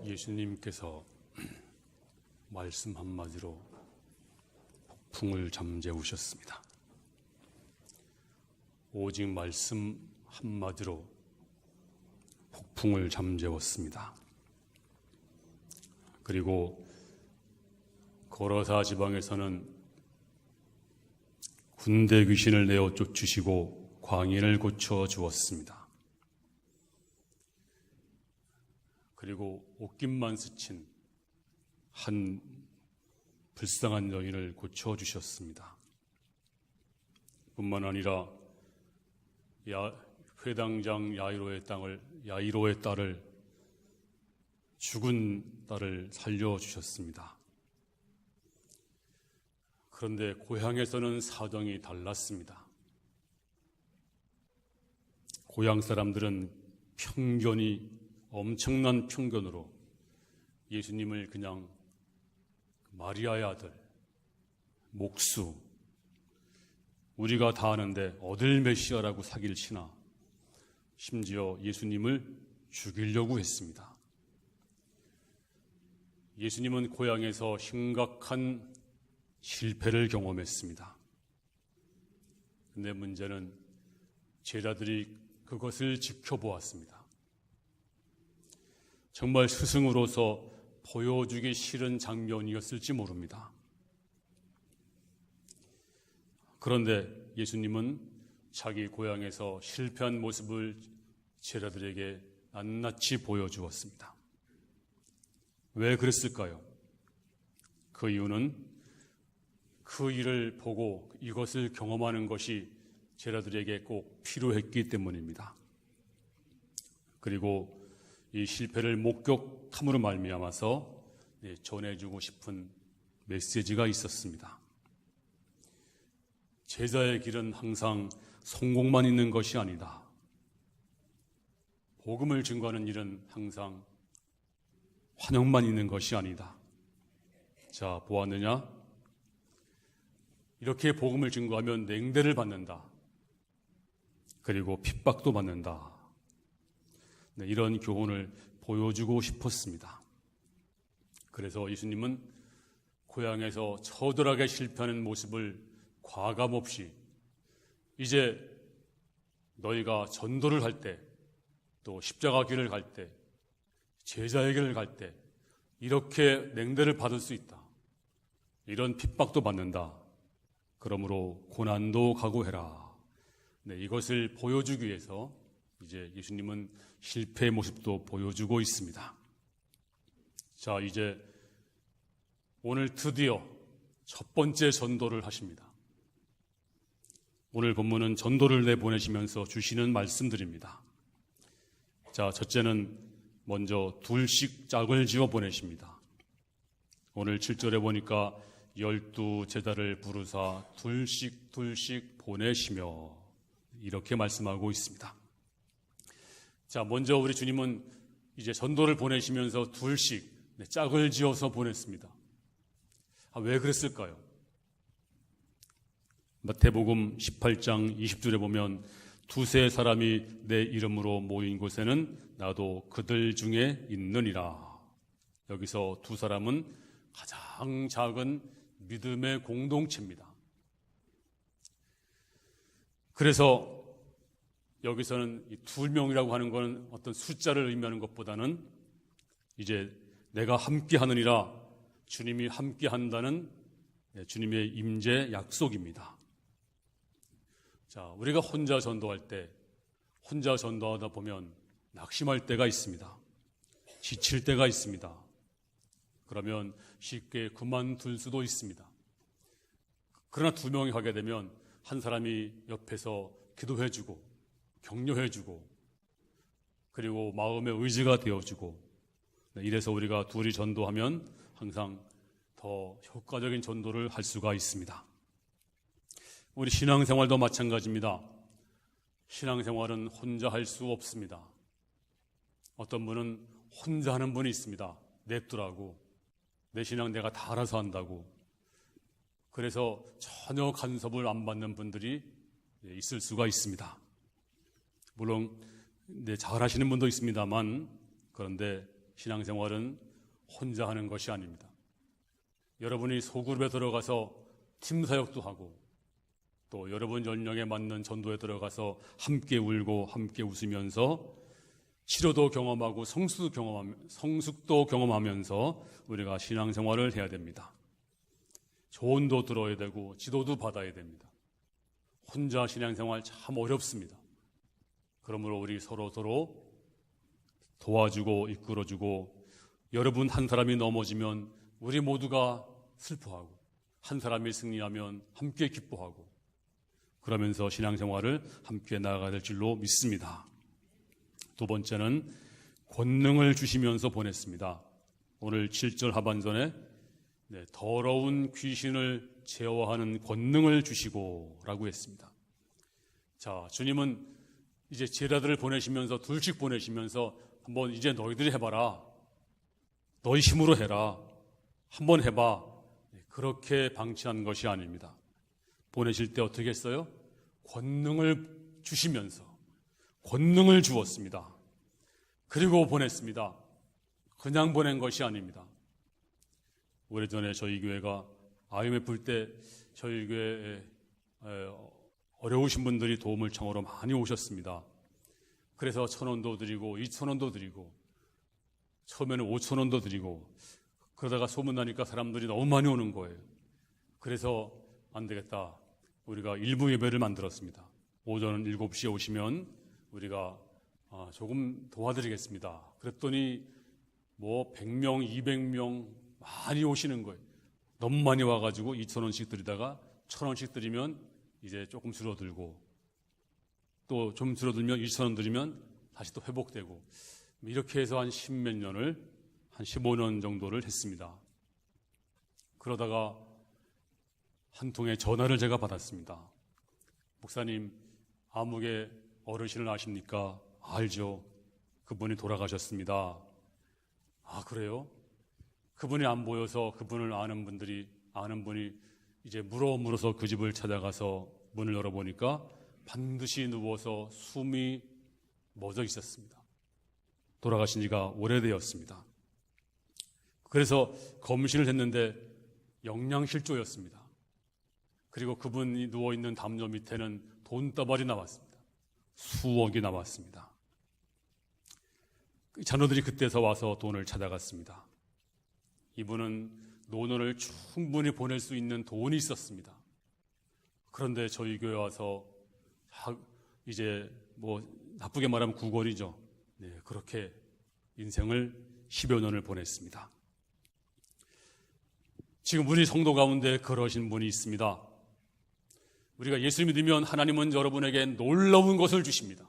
예수님께서 말씀 한마디로 폭풍을 잠재우셨습니다. 오직 말씀 한마디로 폭풍을 잠재웠습니다. 그리고 거라사 지방에서는 군대 귀신을 내어 쫓으시고 광인을 고쳐 주었습니다. 그리고 옷깃만 스친 한 불쌍한 여인을 고쳐 주셨습니다. 뿐만 아니라 회당장 야이로의 딸을 죽은 딸을 살려주셨습니다. 그런데 고향에서는 사정이 달랐습니다. 고향 사람들은 엄청난 편견으로 예수님을 그냥 마리아의 아들, 목수, 우리가 다 아는데 어딜 메시아라고 사기를 치나, 심지어 예수님을 죽이려고 했습니다. 예수님은 고향에서 심각한 실패를 경험했습니다. 근데 문제는 제자들이 그것을 지켜보았습니다. 정말 스승으로서 보여주기 싫은 장면이었을지 모릅니다. 그런데 예수님은 자기 고향에서 실패한 모습을 제자들에게 낱낱이 보여주었습니다. 왜 그랬을까요? 그 이유는 그 일을 보고 이것을 경험하는 것이 제자들에게 꼭 필요했기 때문입니다. 그리고 이 실패를 목격함으로 말미암아서 전해주고 싶은 메시지가 있었습니다. 제자의 길은 항상 성공만 있는 것이 아니다. 복음을 증거하는 일은 항상 환영만 있는 것이 아니다. 자, 보았느냐? 이렇게 복음을 증거하면 냉대를 받는다. 그리고 핍박도 받는다. 이런 교훈을 보여주고 싶었습니다. 그래서 예수님은 고향에서 처절하게 실패하는 모습을 과감없이 이제 너희가 전도를 할 때, 또 십자가 길을 갈 때, 제자의 길을 갈 때 이렇게 냉대를 받을 수 있다. 이런 핍박도 받는다. 그러므로 고난도 각오해라. 이것을 보여주기 위해서 이제 예수님은 실패의 모습도 보여주고 있습니다. 자, 이제 오늘 드디어 첫 번째 전도를 하십니다. 오늘 본문은 전도를 내보내시면서 주시는 말씀들입니다. 자, 첫째는 먼저 둘씩 짝을 지어 보내십니다. 오늘 7절에 보니까 12 제자를 부르사 둘씩 보내시며 이렇게 말씀하고 있습니다. 자, 먼저 우리 주님은 이제 전도를 보내시면서 둘씩 짝을 지어서 보냈습니다. 왜 그랬을까요? 마태복음 18장 20절에 보면 두세 사람이 내 이름으로 모인 곳에는 나도 그들 중에 있느니라. 여기서 두 사람은 가장 작은 믿음의 공동체입니다. 그래서 여기서는 이 2명이라고 하는 것은 어떤 숫자를 의미하는 것보다는 이제 내가 함께 하느니라, 주님이 함께 한다는 주님의 임재 약속입니다. 자, 우리가 혼자 전도할 때, 혼자 전도하다 보면 낙심할 때가 있습니다. 지칠 때가 있습니다. 그러면 쉽게 그만둘 수도 있습니다. 그러나 2명이 가게 되면 한 사람이 옆에서 기도해주고 격려해주고 그리고 마음의 의지가 되어주고, 이래서 우리가 둘이 전도하면 항상 더 효과적인 전도를 할 수가 있습니다. 우리 신앙생활도 마찬가지입니다. 신앙생활은 혼자 할 수 없습니다. 어떤 분은 혼자 하는 분이 있습니다. 냅두라고, 내 신앙 내가 다 알아서 한다고. 그래서 전혀 간섭을 안 받는 분들이 있을 수가 있습니다. 물론 잘하시는 분도 있습니다만, 그런데 신앙생활은 혼자 하는 것이 아닙니다. 여러분이 소그룹에 들어가서 팀 사역도 하고 또 여러분 연령에 맞는 전도에 들어가서 함께 울고 함께 웃으면서 치료도 경험하고 성숙도 경험하면서 우리가 신앙생활을 해야 됩니다. 조언도 들어야 되고 지도도 받아야 됩니다. 혼자 신앙생활 참 어렵습니다. 그러므로 우리 서로 도와주고 이끌어주고, 여러분 한 사람이 넘어지면 우리 모두가 슬퍼하고 한 사람이 승리하면 함께 기뻐하고, 그러면서 신앙생활을 함께 나아가야 될 줄로 믿습니다. 두 번째는 권능을 주시면서 보냈습니다. 오늘 7절 하반전에 더러운 귀신을 제어하는 권능을 주시고 라고 했습니다. 자, 주님은 이제 제자들을 보내시면서 둘씩 보내시면서 한번 이제 너희들이 해봐라, 너희 힘으로 해라, 한번 해봐, 그렇게 방치한 것이 아닙니다. 보내실 때 어떻게 했어요? 권능을 주시면서 권능을 주었습니다. 그리고 보냈습니다. 그냥 보낸 것이 아닙니다. 오래전에 저희 교회가 IMF 때 저희 교회에 어려우신 분들이 도움을 청하러 많이 오셨습니다. 그래서 1,000원도 드리고 2,000원도 드리고 처음에는 5,000원도 드리고, 그러다가 소문나니까 사람들이 너무 많이 오는 거예요. 그래서 안 되겠다, 우리가 일부 예배를 만들었습니다. 오전 7시에 오시면 우리가 조금 도와드리겠습니다. 그랬더니 100명, 200명 많이 오시는 거예요. 너무 많이 와가지고 2,000원씩 드리다가 1,000원씩 드리면 이제 조금 줄어들고, 또 좀 줄어들면 2,000원 드리면 다시 또 회복되고, 이렇게 해서 한 10몇 년을, 한 15년 정도를 했습니다. 그러다가 한 통의 전화를 제가 받았습니다. 목사님, 암흑의 어르신을 아십니까? 알죠. 그분이 돌아가셨습니다. 아, 그래요? 그분이 안 보여서 그분을 아는 분이 이제 물어서 그 집을 찾아가서 문을 열어보니까 반드시 누워서 숨이 멎어 있었습니다. 돌아가신 지가 오래되었습니다. 그래서 검신을 했는데 영양실조였습니다. 그리고 그분이 누워있는 담요 밑에는 돈다발이 나왔습니다. 수억이 나왔습니다. 자녀들이 그때서 와서 돈을 찾아갔습니다. 이분은 노년을 충분히 보낼 수 있는 돈이 있었습니다. 그런데 저희 교회 와서 이제 나쁘게 말하면 구걸이죠. 그렇게 인생을 10여 년을 보냈습니다. 지금 우리 성도 가운데 그러신 분이 있습니다. 우리가 예수 믿으면 하나님은 여러분에게 놀라운 것을 주십니다.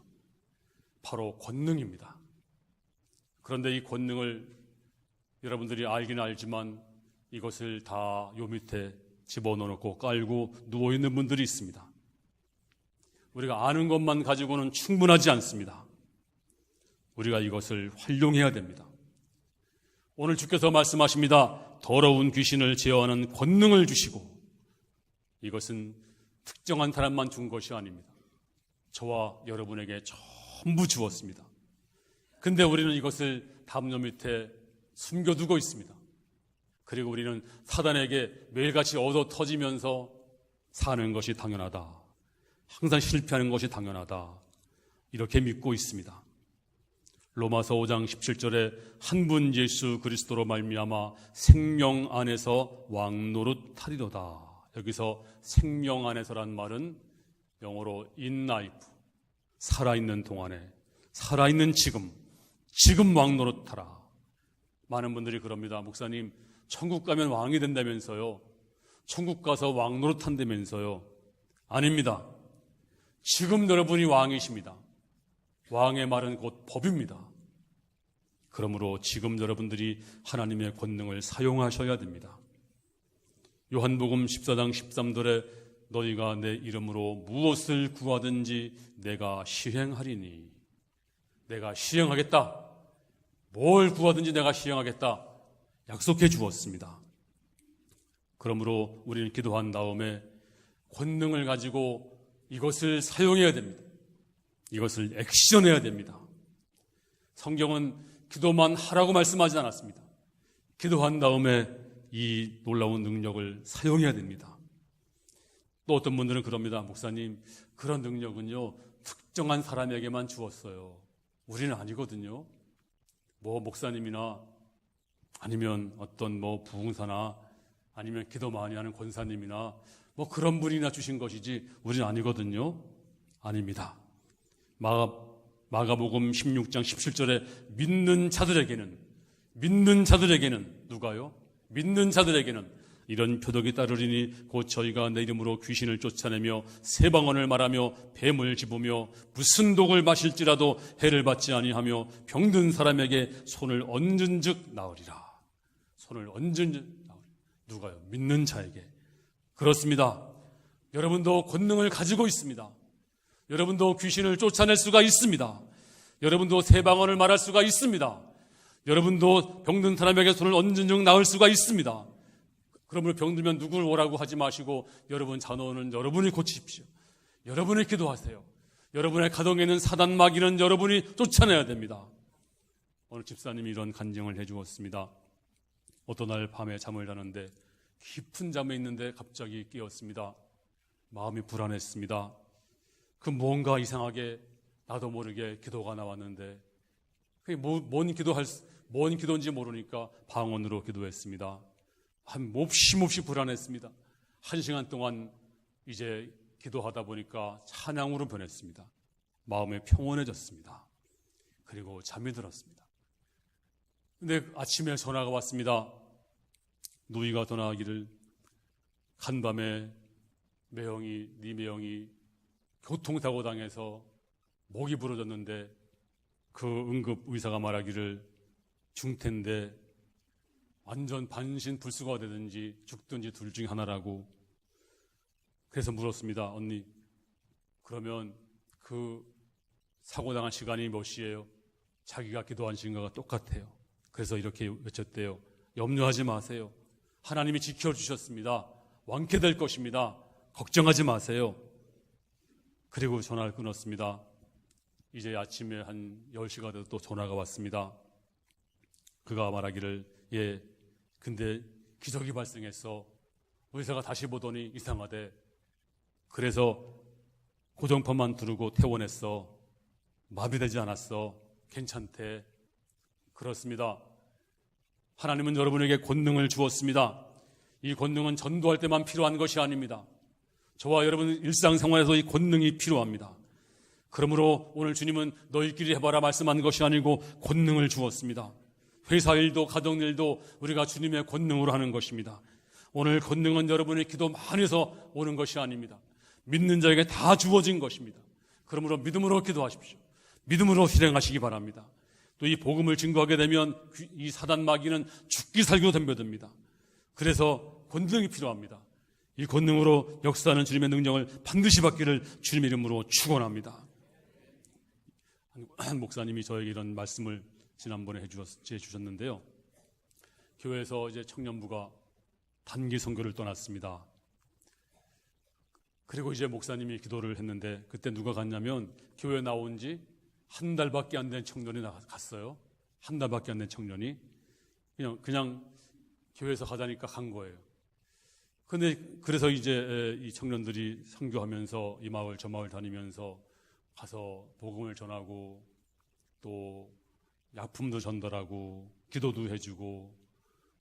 바로 권능입니다. 그런데 이 권능을 여러분들이 알긴 알지만 이것을 다 요 밑에 집어넣고 깔고 누워있는 분들이 있습니다. 우리가 아는 것만 가지고는 충분하지 않습니다. 우리가 이것을 활용해야 됩니다. 오늘 주께서 말씀하십니다. 더러운 귀신을 제어하는 권능을 주시고, 이것은 특정한 사람만 준 것이 아닙니다. 저와 여러분에게 전부 주었습니다. 근데 우리는 이것을 담요 밑에 숨겨두고 있습니다. 그리고 우리는 사단에게 매일같이 얻어 터지면서 사는 것이 당연하다, 항상 실패하는 것이 당연하다, 이렇게 믿고 있습니다. 로마서 5장 17절에 한 분 예수 그리스도로 말미암아 생명 안에서 왕노릇하리로다. 여기서 생명 안에서란 말은 영어로 in life, 살아있는 동안에, 살아있는 지금 왕노릇하라. 많은 분들이 그럽니다. 목사님, 천국 가면 왕이 된다면서요. 천국 가서 왕노릇한다면서요. 아닙니다. 지금 여러분이 왕이십니다. 왕의 말은 곧 법입니다. 그러므로 지금 여러분들이 하나님의 권능을 사용하셔야 됩니다. 요한복음 14장 13절에 너희가 내 이름으로 무엇을 구하든지 내가 시행하리니, 내가 시행하겠다, 뭘 구하든지 내가 시행하겠다 약속해 주었습니다. 그러므로 우리는 기도한 다음에 권능을 가지고 이것을 사용해야 됩니다. 이것을 액션해야 됩니다. 성경은 기도만 하라고 말씀하지 않았습니다. 기도한 다음에 이 놀라운 능력을 사용해야 됩니다. 또 어떤 분들은 그럽니다. 목사님, 그런 능력은요, 특정한 사람에게만 주었어요. 우리는 아니거든요. 목사님이나 아니면 어떤 부흥사나 아니면 기도 많이 하는 권사님이나 그런 분이나 주신 것이지 우리는 아니거든요. 아닙니다. 마가복음 16장 17절에 믿는 자들에게는 누가요? 믿는 자들에게는 이런 표적이 따르리니 곧 저희가 내 이름으로 귀신을 쫓아내며 새 방언을 말하며 뱀을 집으며 무슨 독을 마실지라도 해를 받지 아니하며 병든 사람에게 손을 얹은즉 나으리라. 손을 얹은즉 나으리라. 누가요? 믿는 자에게. 그렇습니다. 여러분도 권능을 가지고 있습니다. 여러분도 귀신을 쫓아낼 수가 있습니다. 여러분도 새 방언을 말할 수가 있습니다. 여러분도 병든 사람에게 손을 얹은즉 나을 수가 있습니다. 그러므로 병들면 누구를 오라고 하지 마시고 여러분 자녀는 여러분이 고치십시오. 여러분이 기도하세요. 여러분의 가정에 있는 사단 마귀는 여러분이 쫓아내야 됩니다. 오늘 집사님이 이런 간증을 해주었습니다. 어떤 날 밤에 잠을 자는데 깊은 잠에 있는데 갑자기 깨었습니다. 마음이 불안했습니다. 뭔가 이상하게 나도 모르게 기도가 나왔는데 그게 뭔 기도인지 모르니까 방언으로 기도했습니다. 몹시 불안했습니다. 1시간 동안 이제 기도하다 보니까 찬양으로 변했습니다. 마음이 평온해졌습니다. 그리고 잠이 들었습니다. 근데 아침에 전화가 왔습니다. 누이가 전화하기를 간밤에 네 매형이 교통사고 당해서 목이 부러졌는데 그 응급 의사가 말하기를 중태인데 완전 반신불수가 되든지 죽든지 둘 중에 하나라고. 그래서 물었습니다. 언니, 그러면 그 사고당한 시간이 몇 시예요? 자기가 기도한 시간과 똑같아요. 그래서 이렇게 외쳤대요. 염려하지 마세요. 하나님이 지켜주셨습니다. 완쾌될 것입니다. 걱정하지 마세요. 그리고 전화를 끊었습니다. 이제 아침에 한 10시가 돼도 또 전화가 왔습니다. 그가 말하기를 근데 기적이 발생했어. 의사가 다시 보더니 이상하대. 그래서 고정판만 두르고 퇴원했어. 마비되지 않았어. 괜찮대. 그렇습니다. 하나님은 여러분에게 권능을 주었습니다. 이 권능은 전도할 때만 필요한 것이 아닙니다. 저와 여러분 일상생활에서 이 권능이 필요합니다. 그러므로 오늘 주님은 너희끼리 해봐라 말씀한 것이 아니고 권능을 주었습니다. 회사 일도 가정 일도 우리가 주님의 권능으로 하는 것입니다. 오늘 권능은 여러분의 기도 많이 해서 오는 것이 아닙니다. 믿는 자에게 다 주어진 것입니다. 그러므로 믿음으로 기도하십시오. 믿음으로 실행하시기 바랍니다. 또 이 복음을 증거하게 되면 이 사단 마귀는 죽기 살기로 덤벼듭니다. 그래서 권능이 필요합니다. 이 권능으로 역사하는 주님의 능력을 반드시 받기를 주님의 이름으로 축원합니다. 한 목사님이 저에게 이런 말씀을 지난번에 해주셨는데요. 교회에서 이제 청년부가 단기 선교를 떠났습니다. 그리고 이제 목사님이 기도를 했는데 그때 누가 갔냐면 교회 나온 지 한 달밖에 안 된 청년이 갔어요. 한 달밖에 안 된 청년이 그냥 교회에서 가자니까 간 거예요. 그래서 이제 이 청년들이 선교하면서 이 마을 저 마을 다니면서 가서 복음을 전하고 또 약품도 전달하고 기도도 해주고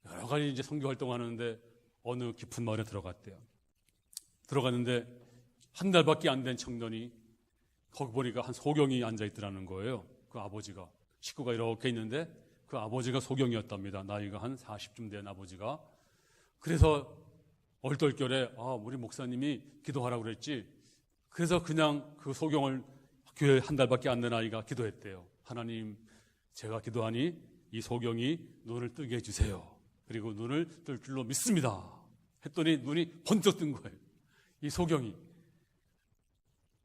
여러 가지 이제 선교 활동하는데 어느 깊은 마을에 들어갔대요. 들어갔는데 한 달밖에 안 된 청년이 거기 보니까 한 소경이 앉아 있더라는 거예요. 그 아버지가 식구가 이렇게 있는데 그 아버지가 소경이었답니다. 나이가 한 40쯤 된 아버지가. 그래서 얼떨결에 우리 목사님이 기도하라고 그랬지. 그래서 그냥 그 소경을 교회 한 달밖에 안 된 아이가 기도했대요. 하나님, 제가 기도하니 이 소경이 눈을 뜨게 해주세요. 그리고 눈을 뜰 줄로 믿습니다. 했더니 눈이 번쩍 뜬 거예요. 이 소경이.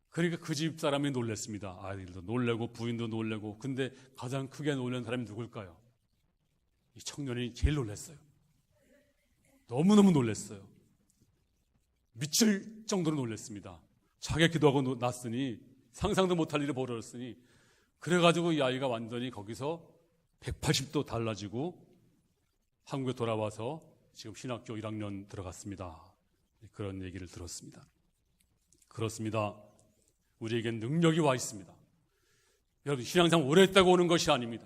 그러니까 그 집 사람이 놀랐습니다. 아이들도 놀래고 부인도 놀래고. 근데 가장 크게 놀란 사람이 누굴까요? 이 청년이 제일 놀랐어요. 너무너무 놀랐어요. 미칠 정도로 놀랐습니다. 자기가 기도하고 났으니 상상도 못할 일이 벌어졌으니 그래가지고 이 아이가 완전히 거기서 180도 달라지고 한국에 돌아와서 지금 신학교 1학년 들어갔습니다. 그런 얘기를 들었습니다. 그렇습니다. 우리에겐 능력이 와 있습니다. 여러분, 신앙생활 오래 했다고 오는 것이 아닙니다.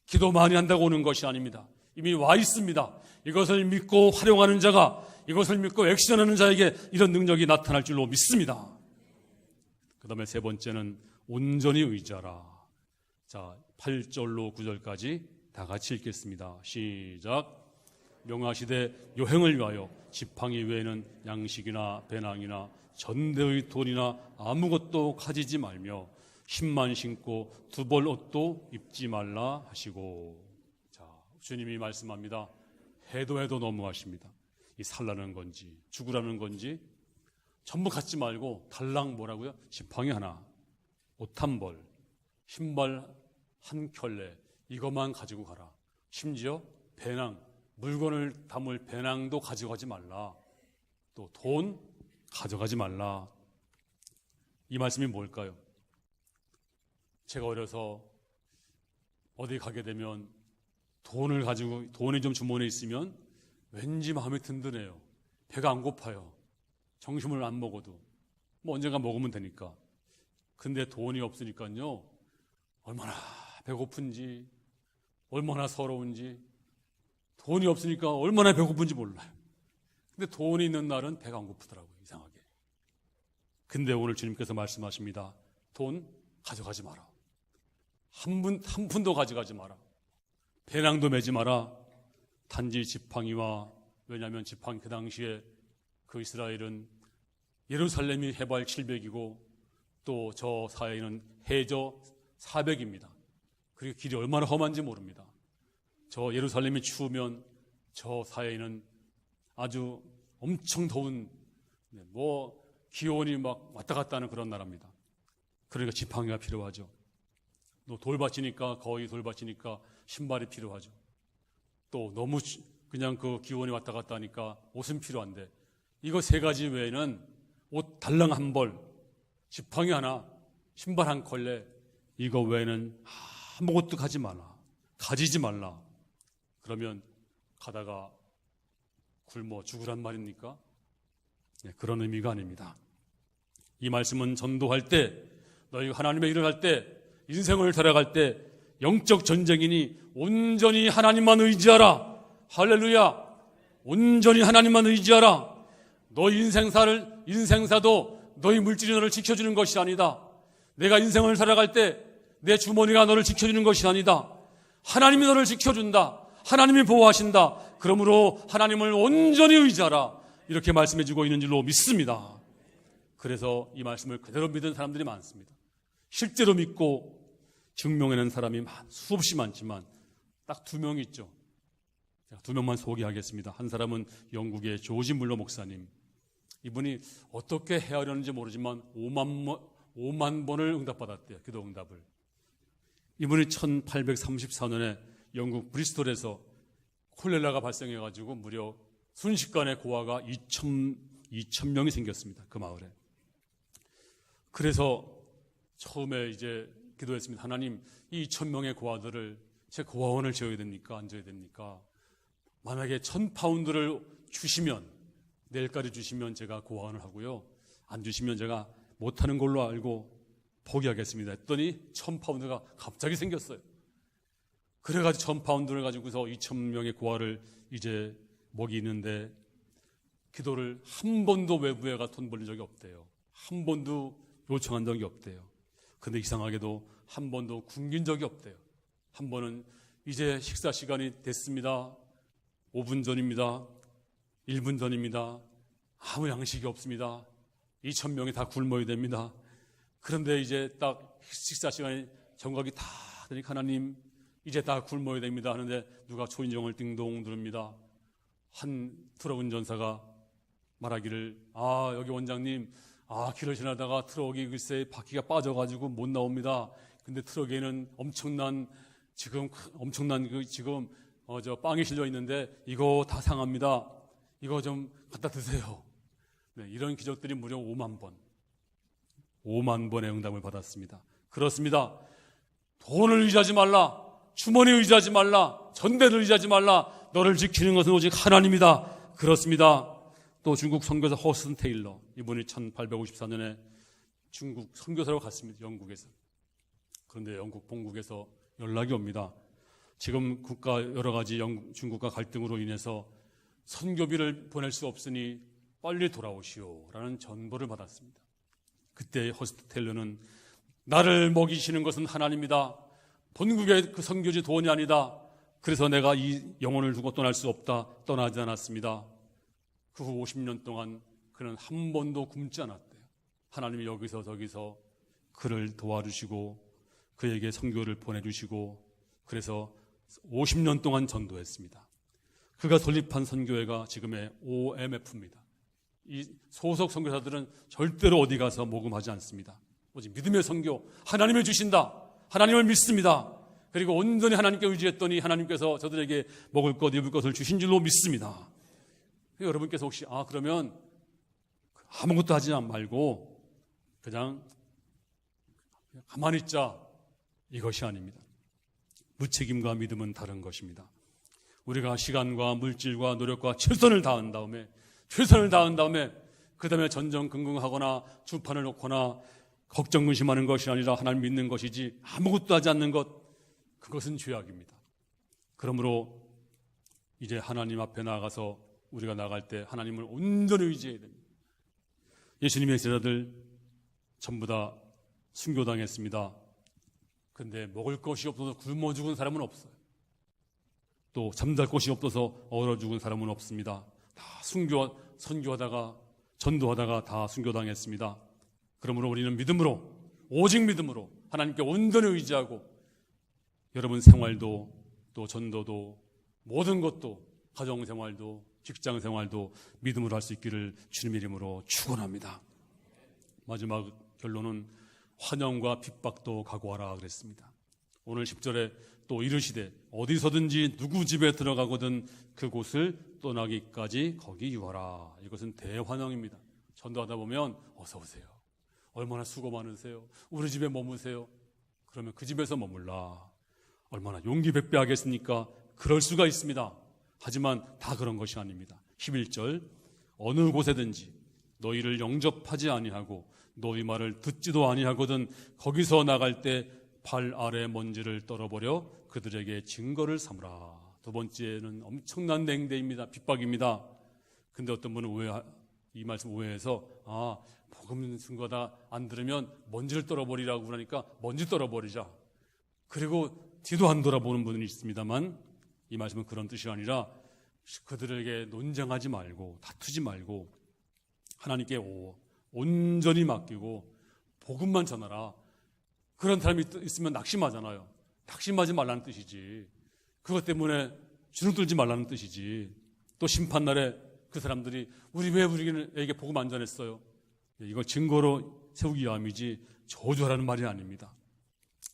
기도 많이 한다고 오는 것이 아닙니다. 이미 와 있습니다. 이것을 믿고 활용하는 자가, 이것을 믿고 액션하는 자에게 이런 능력이 나타날 줄로 믿습니다. 그 다음에 세 번째는 온전히 의지하라. 자, 8절로 9절까지 다 같이 읽겠습니다. 시작. 명하시되 여행을 위하여 지팡이 외에는 양식이나 배낭이나 전대의 돈이나 아무것도 가지지 말며 신만 신고 두 벌 옷도 입지 말라 하시고. 자, 주님이 말씀합니다. 해도 너무하십니다. 이 살라는 건지 죽으라는 건지 전부 갖지 말고 달랑 뭐라고요? 지팡이 하나, 옷 한 벌, 신발 한 켤레, 이것만 가지고 가라. 심지어 배낭, 물건을 담을 배낭도 가져가지 말라. 또 돈 가져가지 말라. 이 말씀이 뭘까요? 제가 어려서 어디 가게 되면 돈이 좀 주머니에 있으면 왠지 마음이 든든해요. 배가 안 고파요. 점심을 안 먹어도 뭐 언젠가 먹으면 되니까. 근데 돈이 없으니까요, 얼마나 배고픈지, 얼마나 서러운지, 돈이 없으니까 얼마나 배고픈지 몰라요. 근데 돈이 있는 날은 배가 안 고프더라고요, 이상하게. 근데 오늘 주님께서 말씀하십니다. 돈 가져가지 마라. 한 푼도 가져가지 마라. 배낭도 매지 마라. 단지 지팡이와, 왜냐하면 지팡이 그 당시에 그 이스라엘은 예루살렘이 해발 700이고 또 저 사이에는 해저 400입니다. 그리고 길이 얼마나 험한지 모릅니다. 저 예루살렘이 추우면 저 사이에는 아주 엄청 더운, 기온이 막 왔다 갔다 하는 그런 나라입니다. 그러니까 지팡이가 필요하죠. 또 거의 돌밭이니까 신발이 필요하죠. 또 너무 그냥 그 기온이 왔다 갔다 하니까 옷은 필요한데, 이거 세 가지 외에는 옷 달랑 한 벌, 지팡이 하나, 신발 한 켤레, 이거 외에는 아무것도 가지지 말라. 그러면 가다가 굶어 죽으란 말입니까? 네, 그런 의미가 아닙니다. 이 말씀은 전도할 때, 너희가 하나님의 일을 할 때, 인생을 살아갈 때 영적 전쟁이니 온전히 하나님만 의지하라. 할렐루야. 온전히 하나님만 의지하라. 너희 인생사도 너희 물질이 너를 지켜주는 것이 아니다. 내가 인생을 살아갈 때 내 주머니가 너를 지켜주는 것이 아니다. 하나님이 너를 지켜준다. 하나님이 보호하신다. 그러므로 하나님을 온전히 의지하라. 이렇게 말씀해 주고 있는 줄로 믿습니다. 그래서 이 말씀을 그대로 믿은 사람들이 많습니다. 실제로 믿고 증명해낸 사람이 수없이 많지만 딱 2명 있죠. 제가 2명만 소개하겠습니다. 한 사람은 영국의 조지 물러 목사님. 이분이 어떻게 헤아려는지 모르지만 5만 번을 응답받았대요. 기도 응답을. 이분이 1834년에 영국 브리스톨에서 콜레라가 발생해가지고 무려 순식간에 고아가 2,000명이 생겼습니다. 그 마을에. 그래서 처음에 이제 기도했습니다. 하나님, 이 2,000명의 고아들을 제 고아원을 지어야 됩니까? 안 지어야 됩니까? 만약에 1,000파운드를 주시면, 내일까지 주시면 제가 고아원을 하고요. 안 주시면 제가 못하는 걸로 알고 포기하겠습니다. 했더니 1,000파운드가 갑자기 생겼어요. 그래가지고 1,000파운드를 가지고서 2,000명의 고아를 이제 먹이는데, 기도를 한 번도 외부에가 돈 벌린 적이 없대요. 한 번도 요청한 적이 없대요. 근데 이상하게도 한 번도 굶긴 적이 없대요. 한 번은 이제 식사 시간이 됐습니다. 5분 전입니다. 1분 전입니다. 아무 양식이 없습니다. 2,000명이 다 굶어야 됩니다. 그런데 이제 딱 식사 시간이 정각이 다 되니까 하나님, 이제 다 굶어야 됩니다 하는데 누가 초인종을 띵동 누릅니다. 한 트럭 운전사가 말하기를, 여기 원장님, 길을 지나다가 트럭이 글쎄 바퀴가 빠져가지고 못 나옵니다. 근데 트럭에는 엄청난 저 빵이 실려 있는데 이거 다 상합니다. 이거 좀 갖다 드세요. 네, 이런 기적들이 무려 5만 번의 응답을 받았습니다. 그렇습니다. 돈을 의지하지 말라. 주머니에 의지하지 말라. 전대를 의지하지 말라. 너를 지키는 것은 오직 하나님이다. 그렇습니다. 또 중국 선교사 허슨 테일러, 이분이 1854년에 중국 선교사로 갔습니다. 영국에서. 그런데 영국 본국에서 연락이 옵니다. 지금 여러 가지 중국과 갈등으로 인해서 선교비를 보낼 수 없으니 빨리 돌아오시오 라는 전보를 받았습니다. 그때 허슨 테일러는 나를 먹이시는 것은 하나님이다. 본국의 그 선교지 돈이 아니다. 그래서 내가 이 영혼을 두고 떠날 수 없다. 떠나지 않았습니다. 그 후 50년 동안 그는 한 번도 굶지 않았대요. 하나님이 여기서 저기서 그를 도와주시고 그에게 선교를 보내주시고 그래서 50년 동안 전도했습니다. 그가 설립한 선교회가 지금의 OMF입니다. 이 소속 선교사들은 절대로 어디 가서 모금하지 않습니다. 오직 믿음의 선교, 하나님을 주신다. 하나님을 믿습니다. 그리고 온전히 하나님께 의지했더니 하나님께서 저들에게 먹을 것, 입을 것을 주신 줄로 믿습니다. 여러분께서 혹시 그러면 아무것도 하지 말고 그냥 가만히 있자, 이것이 아닙니다. 무책임과 믿음은 다른 것입니다. 우리가 시간과 물질과 노력과 최선을 다한 다음에 그 다음에 전전긍긍하거나 주판을 놓거나 걱정 근심하는 것이 아니라 하나님 믿는 것이지 아무것도 하지 않는 것, 그것은 죄악입니다. 그러므로 이제 하나님 앞에 나가서 우리가 나갈 때 하나님을 온전히 의지해야 됩니다. 예수님의 제자들 전부 다 순교당했습니다. 그런데 먹을 것이 없어서 굶어 죽은 사람은 없어요. 또 잠잘 곳이 없어서 얼어 죽은 사람은 없습니다. 다 선교하다가 전도하다가 다 순교당했습니다. 그러므로 우리는 믿음으로, 오직 믿음으로 하나님께 온전히 의지하고 여러분 생활도 또 전도도 모든 것도 가정생활도 직장생활도 믿음으로 할 수 있기를 주님의 이름으로 축원합니다. 마지막 결론은 환영과 핍박도 각오하라 그랬습니다. 오늘 10절에 또 이르시되 어디서든지 누구 집에 들어가거든 그곳을 떠나기까지 거기 유하라. 이것은 대환영입니다. 전도하다 보면 어서 오세요. 얼마나 수고 많으세요. 우리 집에 머무세요. 그러면 그 집에서 머물라. 얼마나 용기 백배하겠습니까? 그럴 수가 있습니다. 하지만 다 그런 것이 아닙니다. 11절 어느 곳에든지 너희를 영접하지 아니하고 너희 말을 듣지도 아니하거든 거기서 나갈 때 발 아래 먼지를 떨어버려 그들에게 증거를 삼으라. 두 번째는 엄청난 냉대입니다. 핍박입니다. 근데 어떤 분은 이 말씀 오해해서 복음 증거다 안 들으면 먼지를 떨어버리라고 그러니까 먼지 떨어버리자. 그리고 뒤도 안 돌아보는 분이 있습니다만 이 말씀은 그런 뜻이 아니라 그들에게 논쟁하지 말고 다투지 말고 하나님께 온전히 맡기고 복음만 전하라. 그런 사람이 있으면 낙심하잖아요. 낙심하지 말라는 뜻이지. 그것 때문에 주눅 들지 말라는 뜻이지. 또 심판날에 그 사람들이 왜 우리에게 복음 안 전했어요? 이걸 증거로 세우기 위함이지 저주하라는 말이 아닙니다.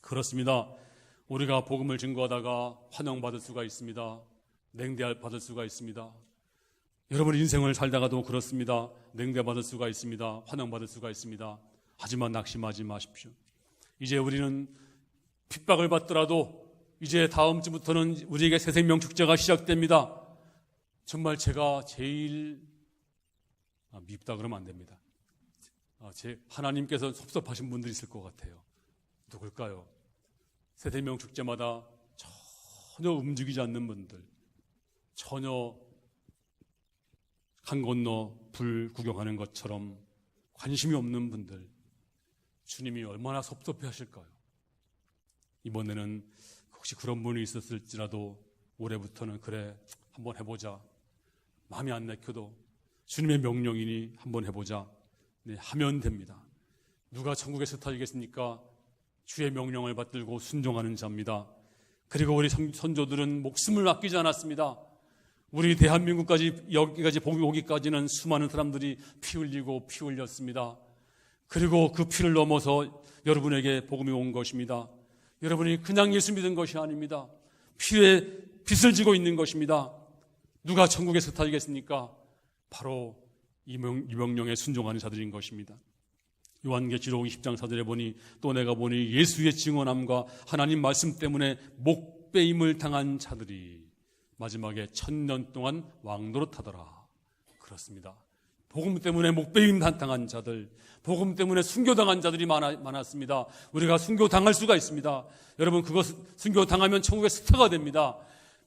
그렇습니다. 우리가 복음을 증거하다가 환영받을 수가 있습니다. 냉대받을 수가 있습니다. 여러분 인생을 살다가도 그렇습니다. 냉대받을 수가 있습니다. 환영받을 수가 있습니다. 하지만 낙심하지 마십시오. 이제 우리는 핍박을 받더라도 이제 다음 주부터는 우리에게 새 생명 축제가 시작됩니다. 정말 제가 제일 밉다 그러면 안 됩니다. 하나님께서 섭섭하신 분들이 있을 것 같아요. 누굴까요? 새 생명 축제마다 전혀 움직이지 않는 분들, 전혀 강 건너 불 구경하는 것처럼 관심이 없는 분들, 주님이 얼마나 섭섭해 하실까요? 이번에는 혹시 그런 분이 있었을지라도 올해부터는 그래 한번 해보자. 마음이 안 내켜도 주님의 명령이니 한번 해보자. 네, 하면 됩니다. 누가 천국에 스타이겠습니까? 주의 명령을 받들고 순종하는 자입니다. 그리고 우리 선조들은 목숨을 아끼지 않았습니다. 우리 대한민국까지 여기까지 오기까지는 수많은 사람들이 피 흘리고 피 흘렸습니다. 그리고 그 피를 넘어서 여러분에게 복음이 온 것입니다. 여러분이 그냥 예수 믿은 것이 아닙니다. 피에 빚을 지고 있는 것입니다. 누가 천국에 스타이겠습니까? 바로 이 명령에 순종하는 자들인 것입니다. 요한계시록 20장 4절에 보니 또 내가 보니 예수의 증언함과 하나님 말씀 때문에 목 목배임을 당한 자들이 마지막에 1000년 동안 왕노릇하더라. 그렇습니다. 복음 때문에 목배임 당한 자들, 복음 때문에 순교당한 자들이 많았습니다. 우리가 순교당할 수가 있습니다. 여러분, 그것 순교당하면 천국의 스타가 됩니다.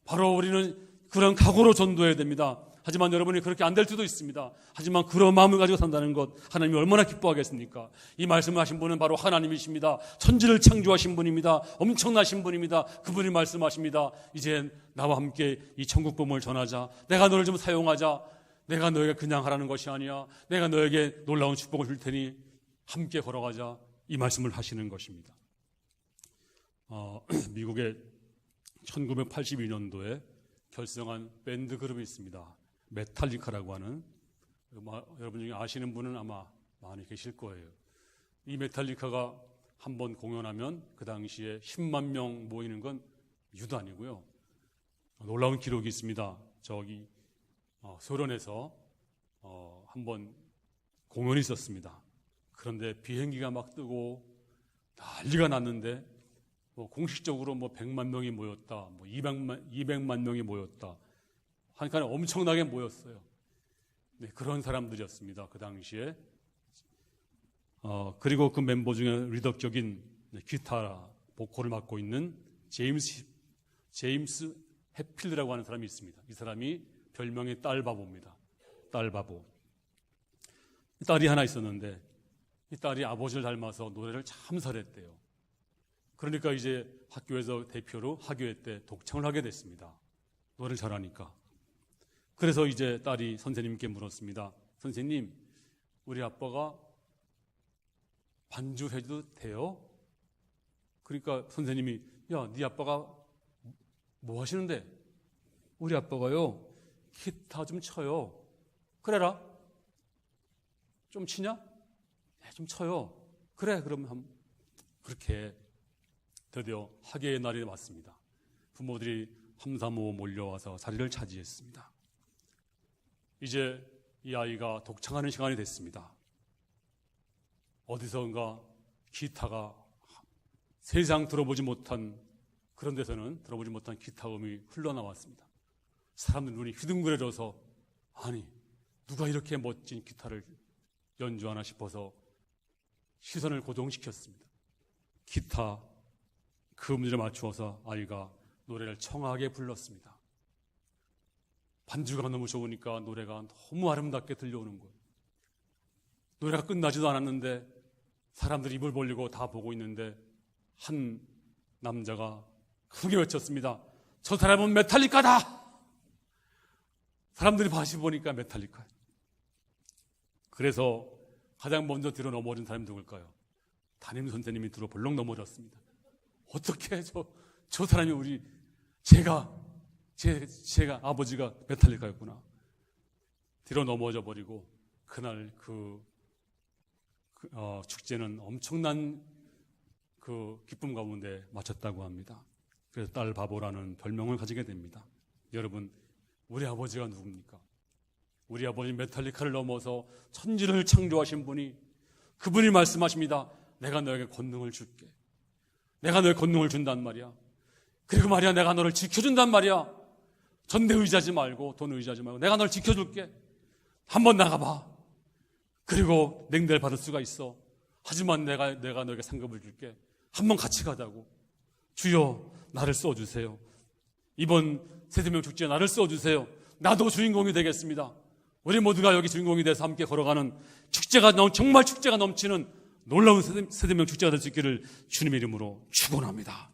바로 우리는 그런 각오로 전도해야 됩니다. 하지만 여러분이 그렇게 안 될 수도 있습니다. 하지만 그런 마음을 가지고 산다는 것, 하나님이 얼마나 기뻐하겠습니까? 이 말씀을 하신 분은 바로 하나님이십니다. 천지를 창조하신 분입니다. 엄청나신 분입니다. 그분이 말씀하십니다. 이제 나와 함께 이 천국 복음을 전하자. 내가 너를 좀 사용하자. 내가 너에게 그냥 하라는 것이 아니야. 내가 너에게 놀라운 축복을 줄 테니 함께 걸어가자. 이 말씀을 하시는 것입니다. 미국의 1982년도에 결성한 밴드 그룹이 있습니다. 메탈리카라고 하는, 여러분 중에 아시는 분은 아마 많이 계실 거예요. 이 메탈리카가 한번 공연하면 그 당시에 10만 명 모이는 건 유도 아니고요. 놀라운 기록이 있습니다. 저기 소련에서 한번 공연이 있었습니다. 그런데 비행기가 막 뜨고 난리가 났는데 공식적으로 100만 명이 모였다, 200만 명이 모였다. 한 칸에 엄청나게 모였어요. 네, 그런 사람들이었습니다. 그 당시에. 그리고 그 멤버 중에 리더격인 기타 보컬을 맡고 있는 제임스 해필드라고 하는 사람이 있습니다. 이 사람이 별명이 딸바보입니다. 딸바보. 딸이 하나 있었는데 이 딸이 아버지를 닮아서 노래를 참 잘했대요. 그러니까 이제 학교에서 대표로 학교회 때 독창을 하게 됐습니다. 노래를 잘하니까. 그래서 이제 딸이 선생님께 물었습니다. 선생님, 우리 아빠가 반주해도 돼요? 그러니까 선생님이, 야, 네 아빠가 뭐 하시는데? 우리 아빠가요, 기타 좀 쳐요. 그래라. 좀 치냐? 네, 좀 쳐요. 그래, 그럼 그렇게 드디어 학예의 날이 왔습니다. 부모들이 함사모 몰려와서 자리를 차지했습니다. 이제 이 아이가 독창하는 시간이 됐습니다. 어디선가 기타가 세상 들어보지 못한, 그런 데서는 들어보지 못한 기타 음이 흘러나왔습니다. 사람들 눈이 휘둥그레져서, 아니, 누가 이렇게 멋진 기타를 연주하나 싶어서 시선을 고정시켰습니다. 기타 그 음질에 맞추어서 아이가 노래를 청아하게 불렀습니다. 반주가 너무 좋으니까 노래가 너무 아름답게 들려오는 거예요. 노래가 끝나지도 않았는데 사람들이 입을 벌리고 다 보고 있는데 한 남자가 크게 외쳤습니다. 저 사람은 메탈리카다! 사람들이 다시 보니까 메탈리카예요. 그래서 가장 먼저 뒤로 넘어진 사람이 누굴까요? 담임 선생님이 뒤로 벌렁 넘어졌습니다. 어떻게 저 사람이 제가 아버지가 메탈리카였구나. 뒤로 넘어져 버리고 그날 축제는 엄청난 그 기쁨 가운데 마쳤다고 합니다. 그래서 딸 바보라는 별명을 가지게 됩니다. 여러분, 우리 아버지가 누굽니까? 우리 아버지 메탈리카를 넘어서 천지를 창조하신 분이, 그분이 말씀하십니다. 내가 너에게 권능을 줄게. 내가 너에게 권능을 준단 말이야. 그리고 말이야, 내가 너를 지켜준단 말이야. 전대 의지하지 말고, 돈 의지하지 말고, 내가 너를 지켜줄게. 한번 나가봐. 그리고 냉대를 받을 수가 있어. 하지만 내가 너에게 상급을 줄게. 한번 같이 가자고. 주여, 나를 써주세요. 이번 세대명 축제에 나를 써주세요. 나도 주인공이 되겠습니다. 우리 모두가 여기 주인공이 돼서 함께 걸어가는 정말 축제가 넘치는 놀라운 세대명 축제가 될 수 있기를 주님의 이름으로 축원합니다.